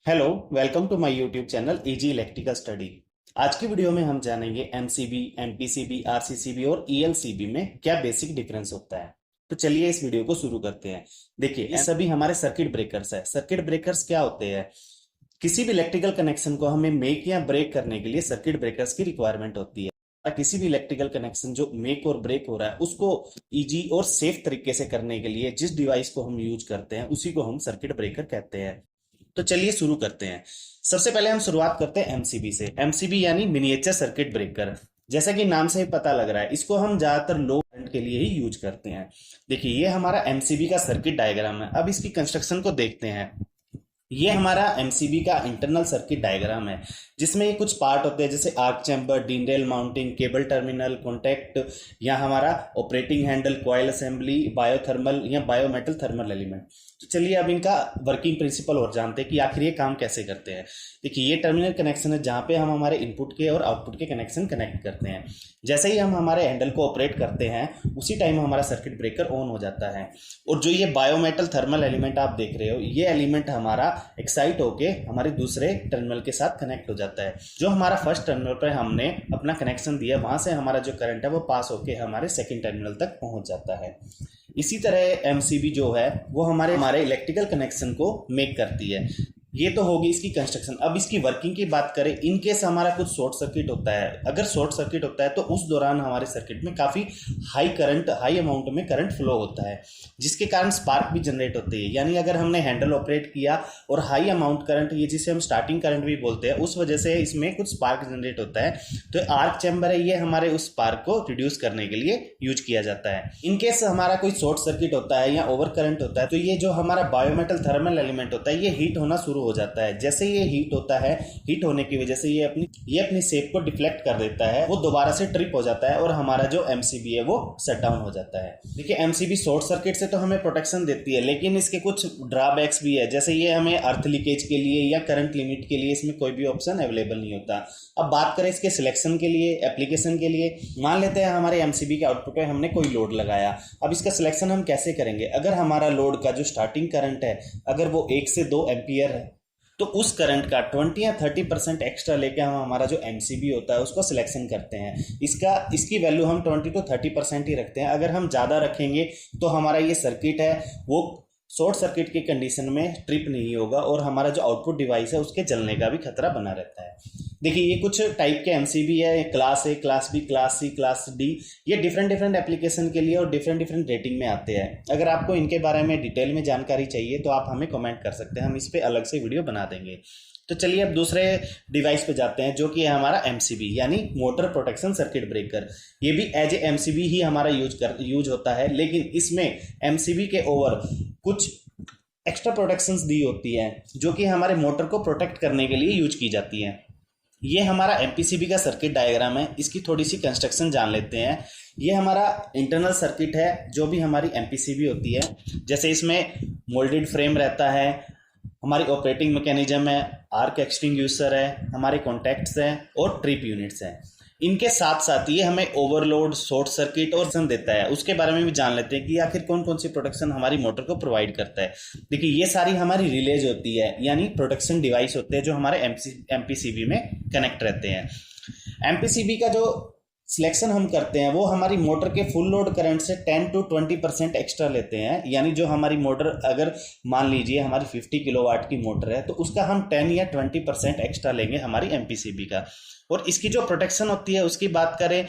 Hello, welcome to my YouTube channel easy electrical study. आज की video में हम जानेंगे एमसीबी, एमपीसीबी, आरसीसीबी और ईएलसीबी में क्या बेसिक डिफरेंस होता है। तो चलिए इस वीडियो को शुरू करते हैं। देखिए, ये सभी हमारे सर्किट ब्रेकर्स है। सर्किट ब्रेकर्स क्या होते हैं? किसी भी इलेक्ट्रिकल कनेक्शन को हमें मेक या ब्रेक करने के लिए सर्किट ब्रेकर्स की रिक्वायरमेंट होती है। किसी भी इलेक्ट्रिकल कनेक्शन जो मेक और ब्रेक हो रहा है उसको इजी और सेफ तरीके से करने के लिए जिस डिवाइस को हम यूज करते हैं उसी को हम सर्किट ब्रेकर कहते हैं। तो चलिए शुरू करते हैं। सबसे पहले हम शुरुआत करते हैं एमसीबी से। एमसीबी यानी मिनिएचर सर्किट ब्रेकर। जैसा कि नाम से ही पता लग रहा है, इसको हम ज्यादातर लो करंट के लिए ही यूज करते हैं। देखिए, ये हमारा एमसीबी का सर्किट डायग्राम है। अब इसकी कंस्ट्रक्शन को देखते हैं। ये हमारा एमसीबी का इंटरनल सर्किट डायग्राम है, जिसमें ये कुछ पार्ट होते हैं जैसे arc chamber, DIN rail mounting, cable terminal, contact, या हमारा operating handle, coil assembly, biothermal या बायोमेटल थर्मल एलिमेंट। तो चलिए अब इनका वर्किंग प्रिंसिपल और जानते हैं कि आखिर ये काम कैसे करते हैं। देखिए, ये टर्मिनल कनेक्शन है जहाँ पे हम हमारे इनपुट के और आउटपुट के कनेक्शन कनेक्ट करते हैं। जैसे ही हम हमारे हैंडल को ऑपरेट करते हैं उसी टाइम हमारा सर्किट ब्रेकर ऑन हो जाता है। और जो ये बायोमेटल थर्मल एलिमेंट आप देख रहे हो, ये एलिमेंट हमारा एक्साइट होके हमारे दूसरे टर्मिनल के साथ कनेक्ट हो जाता है। जो हमारा फर्स्ट टर्मिनल पर हमने अपना कनेक्शन दिया, वहां से हमारा जो करंट है वो पास होके हमारे सेकंड टर्मिनल तक पहुंच जाता है। इसी तरह एमसीबी जो है वो हमारे इलेक्ट्रिकल कनेक्शन को मेक करती है। ये तो होगी इसकी कंस्ट्रक्शन। अब इसकी वर्किंग की बात करें, इन केस हमारा कुछ शॉर्ट सर्किट होता है, अगर शॉर्ट सर्किट होता है तो उस दौरान हमारे सर्किट में काफ़ी हाई अमाउंट में करंट फ्लो होता है, जिसके कारण स्पार्क भी जनरेट होती है। यानी अगर हमने हैंडल ऑपरेट किया और हाई अमाउंट करंट, ये जिसे हम स्टार्टिंग करंट भी बोलते हैं, उस वजह से इसमें कुछ स्पार्क जनरेट होता है। तो आर्क चैम्बर है, ये हमारे उस स्पार्क को रिड्यूस करने के लिए यूज किया जाता है। इनकेस हमारा कोई शॉर्ट सर्किट होता है या ओवर करंट होता है तो ये जो हमारा बायोमेटल थर्मल एलिमेंट होता है ये हीट होना शुरू हो जाता है। जैसे ये हीट होता है, हीट होने की वजह से ये अपनी शेप को डिफ्लेक्ट कर देता है, वो दोबारा से ट्रिप हो जाता है और हमारा जो एमसीबी है वो शट डाउन हो जाता है। देखिए, एमसीबी शॉर्ट सर्किट से तो हमें प्रोटेक्शन देती है, लेकिन इसके कुछ ड्रॉबैक्स भी है। जैसे ये हमें अर्थ लीकेज के लिए या करंट लिमिट के लिए इसमें कोई भी ऑप्शन अवेलेबल नहीं होता। अब बात करें इसके सिलेक्शन के लिए, एप्लीकेशन के लिए, मान लेते हैं हमारे एमसीबी के आउटपुट पे हमने कोई लोड लगाया। अब इसका सिलेक्शन हम कैसे करेंगे? अगर हमारा लोड का जो स्टार्टिंग करंट है अगर वो 1 से 2 एम्पियर है तो उस करंट का 20 या 30% एक्स्ट्रा लेके हम हमारा जो एमसीबी होता है उसको सिलेक्शन करते हैं। इसकी वैल्यू हम 20 to 30% ही रखते हैं। अगर हम ज़्यादा रखेंगे तो हमारा ये सर्किट है वो शॉर्ट सर्किट की कंडीशन में ट्रिप नहीं होगा और हमारा जो आउटपुट डिवाइस है उसके जलने का भी खतरा बना रहता है। देखिए, ये कुछ टाइप के एमसीबी है, class A, class B, class C, class D. ये डिफरेंट एप्लीकेशन के लिए और डिफरेंट रेटिंग में आते हैं। अगर आपको इनके बारे में डिटेल में जानकारी चाहिए तो आप हमें कमेंट कर सकते हैं, हम इस पर अलग से वीडियो बना देंगे। तो चलिए अब दूसरे डिवाइस पे जाते हैं, जो कि है हमारा एमसीबी यानी मोटर प्रोटेक्शन सर्किट ब्रेकर। ये भी एज ए एमसीबी ही हमारा यूज होता है, लेकिन इसमें एमसीबी के ओवर कुछ एक्स्ट्रा प्रोटेक्शंस दी होती हैं जो कि हमारे मोटर को प्रोटेक्ट करने के लिए यूज की जाती हैं। ये हमारा एमपीसीबी का सर्किट डायग्राम है। इसकी थोड़ी सी कंस्ट्रक्शन जान लेते हैं। ये हमारा इंटरनल सर्किट है जो भी हमारी एमपीसीबी होती है। जैसे इसमें मोल्डेड फ्रेम रहता है, हमारी ऑपरेटिंग मैकेनिज्म है, आर्क एक्सटिंग्यूशर है, हमारे कॉन्टैक्ट्स हैं और ट्रिप यूनिट्स हैं। इनके साथ साथ ये हमें ओवरलोड, शॉर्ट सर्किट और प्रोटेक्शन देता है। उसके बारे में भी जान लेते हैं कि आखिर कौन कौन सी प्रोटेक्शन हमारी मोटर को प्रोवाइड करता है। देखिए, ये सारी हमारी रिलेज होती है यानी प्रोटेक्शन डिवाइस होते हैं जो हमारे एमपीसीबी में कनेक्ट रहते हैं। एमपीसीबी का जो सिलेक्शन हम करते हैं वो हमारी मोटर के फुल लोड करंट से 10 to 20% एक्स्ट्रा लेते हैं। यानी जो हमारी मोटर, अगर मान लीजिए हमारी 50 किलोवाट की मोटर है तो उसका हम 10 या 20% एक्स्ट्रा लेंगे हमारी एमपीसीबी का। और इसकी जो प्रोटेक्शन होती है उसकी बात करें,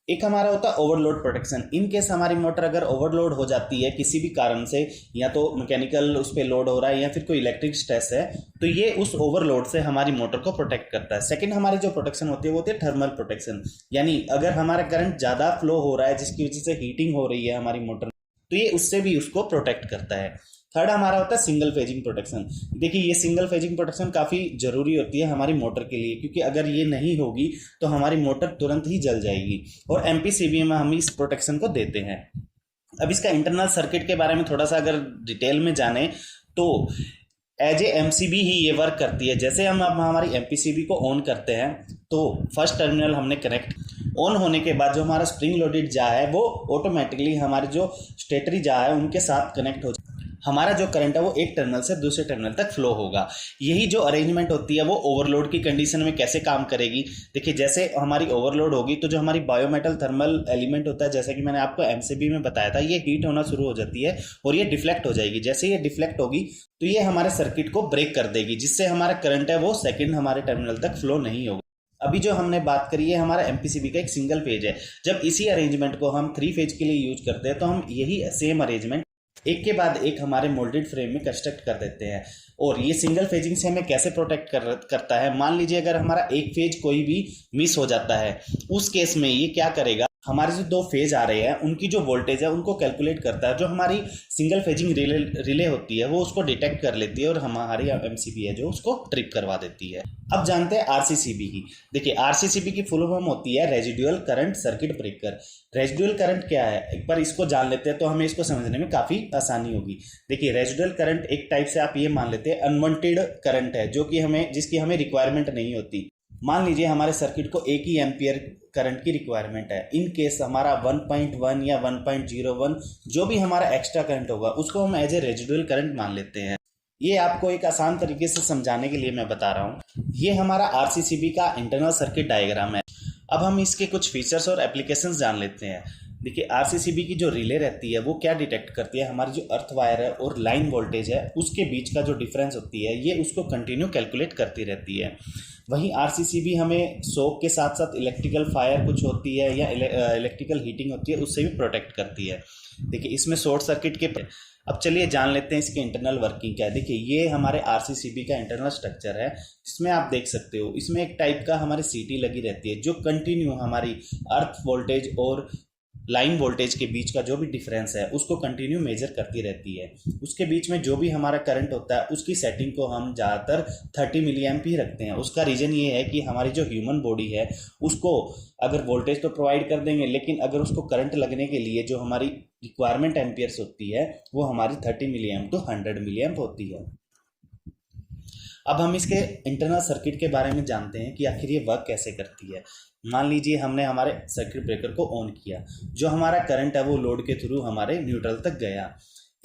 एक हमारा होता है ओवरलोड प्रोटेक्शन। इन केस हमारी मोटर अगर ओवरलोड हो जाती है किसी भी कारण से, या तो मैकेनिकल उस पर लोड हो रहा है या फिर कोई इलेक्ट्रिक स्ट्रेस है, तो ये उस ओवरलोड से हमारी मोटर को प्रोटेक्ट करता है। सेकंड हमारी जो प्रोटेक्शन होती है वो होती है थर्मल प्रोटेक्शन। यानी अगर हमारा करंट ज़्यादा फ्लो हो रहा है जिसकी वजह से हीटिंग हो रही है हमारी मोटर, तो ये उससे भी उसको प्रोटेक्ट करता है। थर्ड हमारा होता है सिंगल फेजिंग प्रोटेक्शन। देखिए, ये सिंगल फेजिंग प्रोटेक्शन काफ़ी ज़रूरी होती है हमारी मोटर के लिए, क्योंकि अगर ये नहीं होगी तो हमारी मोटर तुरंत ही जल जाएगी। और एमपीसीबी में हम इस प्रोटेक्शन को देते हैं। अब इसका इंटरनल सर्किट के बारे में थोड़ा सा अगर डिटेल में जाने तो एज ए एमसीबी ही ये वर्क करती है। जैसे हम अब हमारी एमपीसीबी को ऑन करते हैं तो फर्स्ट टर्मिनल हमने कनेक्ट, ऑन होने के बाद जो हमारा स्प्रिंग लोडेड जा है वो ऑटोमेटिकली हमारे जो स्टेटरी जा है उनके साथ कनेक्ट हो जाए। हमारा जो करंट है वो एक टर्मिनल से दूसरे टर्मिनल तक फ्लो होगा। यही जो अरेंजमेंट होती है वो ओवरलोड की कंडीशन में कैसे काम करेगी। देखिए, जैसे हमारी ओवरलोड होगी तो जो हमारी बायोमेटल थर्मल एलिमेंट होता है, जैसा कि मैंने आपको एमसीबी में बताया था, ये हीट होना शुरू हो जाती है और ये डिफ्लेक्ट हो जाएगी। जैसे ये डिफ्लेक्ट होगी तो ये हमारे सर्किट को ब्रेक कर देगी, जिससे हमारा करंट है वो सेकेंड हमारे टर्मिनल तक फ्लो नहीं होगा। अभी जो हमने बात करी है हमारा एमपीसीबी का एक सिंगल फेज है। जब इसी अरेंजमेंट को हम 3 फेज के लिए यूज करते हैं तो हम यही सेम अरेंजमेंट एक के बाद एक हमारे मोल्डेड फ्रेम में कंस्ट्रक्ट कर देते हैं। और ये सिंगल फेजिंग से हमें कैसे प्रोटेक्ट करता है, मान लीजिए अगर हमारा एक फेज कोई भी मिस हो जाता है, उस केस में ये क्या करेगा, हमारे जो 2 फेज आ रहे हैं उनकी जो वोल्टेज है उनको कैलकुलेट करता है। जो हमारी सिंगल फेजिंग रिले होती है वो उसको डिटेक्ट कर लेती है और हमारी एमसीबी है जो उसको ट्रिप करवा देती है। अब जानते हैं आरसीसीबी की। देखिए, आरसीसीबी की फुल फॉर्म होती है residual current circuit breaker. Residual current क्या है, एक बार इसको जान लेते हैं तो हमें इसको समझने में काफी आसानी होगी। देखिए, रेजिडुअल करंट एक टाइप से आप ये मान लेते हैं अनवांटेड करंट है, जो कि जिसकी हमें रिक्वायरमेंट नहीं होती। मान लीजिए हमारे सर्किट को 1 ही एम्पियर करंट की रिक्वायरमेंट है। इन केस हमारा 1.1 या 1.01 जो भी हमारा एक्स्ट्रा करंट होगा उसको हम एज ए रेजिडुअल करंट मान लेते हैं। ये आपको एक आसान तरीके से समझाने के लिए मैं बता रहा हूँ। ये हमारा आरसीसीबी का इंटरनल सर्किट डायग्राम है। अब हम इसके कुछ फीचर्स और एप्लीकेशंस जान लेते हैं। देखिए, आरसीसीबी की जो रिले रहती है वो क्या डिटेक्ट करती है, हमारी जो अर्थ वायर है और लाइन वोल्टेज है उसके बीच का जो डिफरेंस होती है ये उसको कंटिन्यू कैलकुलेट करती रहती है। वहीं आरसीसीबी हमें शॉक के साथ साथ इलेक्ट्रिकल फायर कुछ होती है या इलेक्ट्रिकल हीटिंग होती है उससे भी प्रोटेक्ट करती है। देखिए, इसमें शॉर्ट सर्किट के अब चलिए जान लेते हैं इसकी इंटरनल वर्किंग क्या है। देखिए, ये हमारे आरसीसीबी का इंटरनल स्ट्रक्चर है, जिसमें आप देख सकते हो इसमें एक टाइप का हमारी सीटी लगी रहती है जो कंटिन्यू हमारी अर्थ वोल्टेज और लाइन वोल्टेज के बीच का जो भी डिफरेंस है उसको कंटिन्यू मेजर करती रहती है। उसके बीच में जो भी हमारा करंट होता है उसकी सेटिंग को हम ज़्यादातर 30 मिली एम्प ही रखते हैं। उसका रीज़न ये है कि हमारी जो ह्यूमन बॉडी है उसको अगर वोल्टेज तो प्रोवाइड कर देंगे, लेकिन अगर उसको करंट लगने के लिए जो हमारी रिक्वायरमेंट एम्पियर्स होती है वो हमारी 30 milliamp to 100 milliamp होती है। अब हम इसके इंटरनल सर्किट के बारे में जानते हैं कि आखिर ये वर्क कैसे करती है। मान लीजिए हमने हमारे सर्किट ब्रेकर को ऑन किया, जो हमारा करंट है वो लोड के थ्रू हमारे न्यूट्रल तक गया।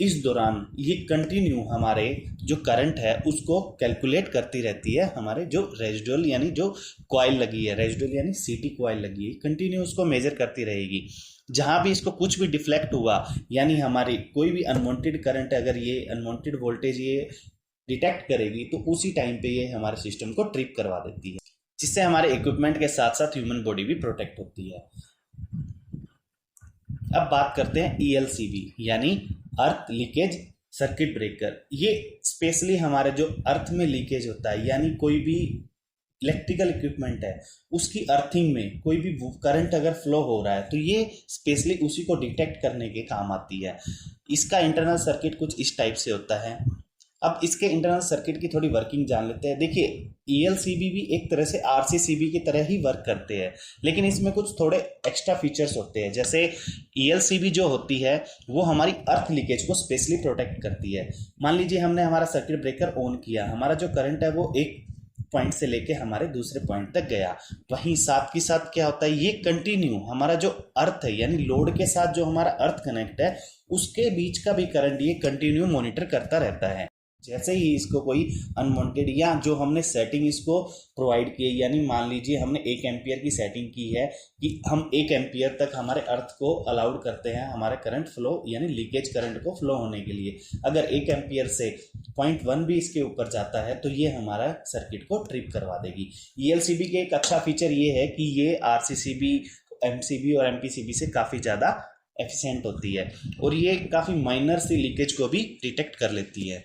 इस दौरान ये कंटिन्यू हमारे जो करंट है उसको कैलकुलेट करती रहती है। हमारे जो रेजिडुअल यानी जो कॉइल लगी है, रेजिडुअल यानी सीटी कॉइल लगी है, कंटिन्यू उसको मेजर करती रहेगी। जहाँ भी इसको कुछ भी डिफ्लेक्ट हुआ यानी हमारी कोई भी अनवांटेड करंट, अगर ये अनवांटेड वोल्टेज ये डिटेक्ट करेगी तो उसी टाइम पे ये हमारे सिस्टम को ट्रिप करवा देती है, जिससे हमारे इक्विपमेंट के साथ साथ ह्यूमन बॉडी भी प्रोटेक्ट होती है। अब बात करते हैं ईएलसीबी यानी अर्थ लीकेज सर्किट ब्रेकर। ये स्पेशली हमारे जो अर्थ में लीकेज होता है यानी कोई भी इलेक्ट्रिकल इक्विपमेंट है उसकी अर्थिंग में कोई भी करंट अगर फ्लो हो रहा है तो ये स्पेशली उसी को डिटेक्ट करने के काम आती है। इसका इंटरनल सर्किट कुछ इस टाइप से होता है। अब इसके इंटरनल सर्किट की थोड़ी वर्किंग जान लेते हैं। देखिए, ईएलसीबी भी एक तरह से आरसीसीबी की तरह ही वर्क करते हैं, लेकिन इसमें कुछ थोड़े एक्स्ट्रा फीचर्स होते हैं। जैसे ईएलसीबी जो होती है वो हमारी अर्थ लीकेज को स्पेशली प्रोटेक्ट करती है। मान लीजिए हमने हमारा सर्किट ब्रेकर ऑन किया, हमारा जो करंट है वो एक पॉइंट से लेके हमारे दूसरे पॉइंट तक गया। वहीं साथ के साथ क्या होता है, ये कंटिन्यू हमारा जो अर्थ है यानी लोड के साथ जो हमारा अर्थ कनेक्ट है उसके बीच का भी करंट ये कंटिन्यू मॉनिटर करता रहता है। जैसे ही इसको कोई अनवांटेड या जो हमने सेटिंग इसको प्रोवाइड की है, यानी मान लीजिए हमने 1 एम्पियर की सेटिंग की है कि हम 1 एम्पियर तक हमारे अर्थ को अलाउड करते हैं हमारे करंट फ्लो यानी लीकेज करंट को फ्लो होने के लिए। अगर 1 एम्पियर से 0.1 भी इसके ऊपर जाता है तो ये हमारा सर्किट को ट्रिप करवा देगी। ईएलसीबी के एक अच्छा फीचर ये है कि ये आरसीसीबी, एमसीबी और एमपीसीबी से काफ़ी ज़्यादा एफिशिएंट होती है और ये काफ़ी माइनर सी लीकेज को भी डिटेक्ट कर लेती है।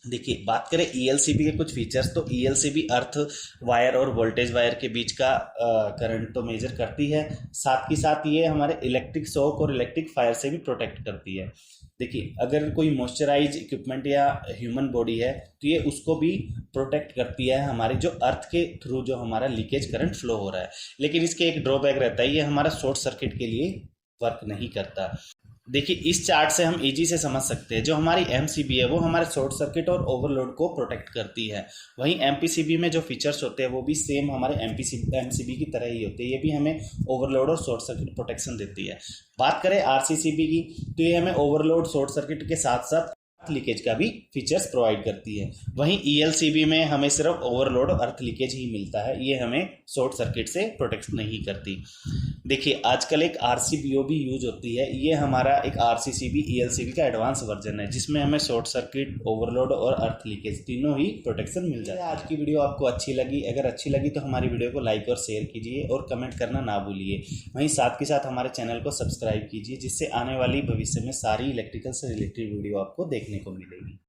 देखिए, बात करें ईएलसीबी के कुछ फीचर्स तो ईएलसीबी अर्थ वायर और वोल्टेज वायर के बीच का करंट तो मेजर करती है, साथ ही साथ ये हमारे इलेक्ट्रिक शॉक और इलेक्ट्रिक फायर से भी प्रोटेक्ट करती है। देखिए, अगर कोई मॉइस्चराइज इक्विपमेंट या ह्यूमन बॉडी है तो ये उसको भी प्रोटेक्ट करती है हमारे जो अर्थ के थ्रू जो हमारा लीकेज करंट फ्लो हो रहा है। लेकिन इसके एक ड्रॉबैक रहता है, ये हमारा शॉर्ट सर्किट के लिए वर्क नहीं करता। देखिए, इस चार्ट से हम इजी से समझ सकते हैं जो हमारी एमसीबी है वो हमारे शॉर्ट सर्किट और ओवरलोड को प्रोटेक्ट करती है। वहीं एमपीसीबी में जो फीचर्स होते हैं वो भी सेम हमारे एमसीबी की तरह ही होते हैं, ये भी हमें ओवरलोड और शॉर्ट सर्किट प्रोटेक्शन देती है। बात करें आरसीसीबी की तो ये हमें ओवरलोड शॉर्ट सर्किट के साथ साथ लीकेज का भी फीचर्स प्रोवाइड करती है। वहीं ELCB में हमें सिर्फ ओवरलोड और अर्थ लीकेज ही मिलता है, ये हमें शॉर्ट सर्किट से प्रोटेक्ट नहीं करती। देखिए आजकल एक RCBO भी यूज होती है, ये हमारा एक RCCB ELCB का एडवांस वर्जन है जिसमें हमें शॉर्ट सर्किट, ओवरलोड और अर्थ लीकेज तीनों ही प्रोटेक्शन मिल जाता है। आज की वीडियो आपको अच्छी लगी, अगर अच्छी लगी तो हमारी वीडियो को लाइक और शेयर कीजिए और कमेंट करना ना भूलिए। वहीं साथ के साथ हमारे चैनल को सब्सक्राइब कीजिए जिससे आने वाली भविष्य में सारी इलेक्ट्रिकल से रिलेटेड वीडियो आपको देखने को मिलेगी।